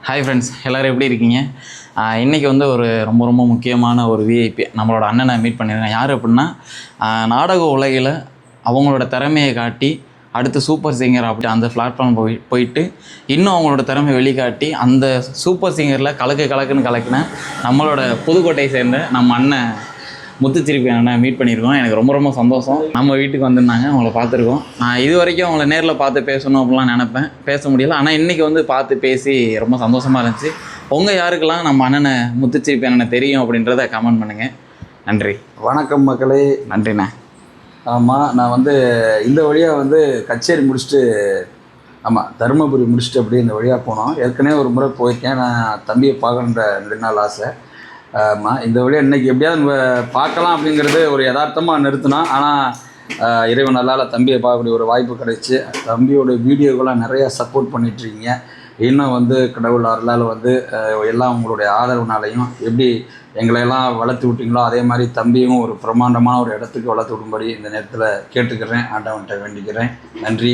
Hi friends, எல்லோரும் எப்படி இருக்கீங்க? இன்றைக்கி வந்து ஒரு ரொம்ப முக்கியமான ஒரு விஐபி நம்மளோட அண்ணனை மீட் பண்ணியிருக்கேன். யார் அப்படின்னா, நாடக உலகில் அவங்களோட திறமையை காட்டி அடுத்து சூப்பர் சிங்கர் அப்படி அந்த பிளாட்ஃபார்ம் போயிட்டு இன்னும் அவங்களோட திறமையை வெளிக்காட்டி அந்த சூப்பர் சிங்கரில் கலக்குன்னு கலக்குன நம்மளோட புதுக்கோட்டையை சேர்ந்த நம்ம அண்ணன் முத்துச்சிரிப்பு அண்ணன் மீட் பண்ணியிருக்கோம். எனக்கு ரொம்ப சந்தோஷம். நம்ம வீட்டுக்கு வந்திருந்தாங்க, அவங்கள பார்த்துருக்கோம். நான் இது வரைக்கும் அவங்கள நேரில் பார்த்து பேசணும் அப்படிலாம் நினப்பேன், பேச முடியல. ஆனால் இன்றைக்கி வந்து பார்த்து பேசி ரொம்ப சந்தோஷமாக இருந்துச்சு. உங்கள் யாருக்கெல்லாம் நம்ம அண்ணனை முத்துச்சிரிப்பு அண்ணனை தெரியும் அப்படின்றத கமெண்ட் பண்ணுங்கள். நன்றி. வணக்கம் மக்களே. நன்றிண்ணே. ஆமாம், நான் வந்து இந்த வழியாக வந்து கச்சேரி முடிச்சுட்டு தருமபுரி முடிச்சுட்டு அப்படியே இந்த வழியாக போனோம். ஏற்கனவே ஒரு முறை போயிருக்கேன். நான் தம்பியை பார்க்கணுன்ற 2 நாள் ஆசை. இந்த வழியாக இன்றைக்கி எப்படியாவது நம்ம பார்க்கலாம் அப்படிங்கிறது ஒரு யதார்த்தமாக நிறுத்தினோம். ஆனால் இறைவன் நல்லால் தம்பியை பார்க்கக்கூடிய ஒரு வாய்ப்பு கிடைச்சி, தம்பியோட வீடியோக்கெல்லாம் நிறையா சப்போர்ட் பண்ணிகிட்ருக்கீங்க. இன்னும் வந்து கடவுள் அருளால் வந்து எல்லாம் உங்களுடைய ஆதரவுனாலையும் எப்படி எங்களையெல்லாம் வளர்த்து விட்டீங்களோ அதே மாதிரி தம்பியும் ஒரு பிரமாண்டமான ஒரு இடத்துக்கு வளர்த்து விடும்படி இந்த நேரத்தில் கேட்டுக்கிறேன், ஆண்டவன்கிட்ட வேண்டிக்கிறேன். நன்றி.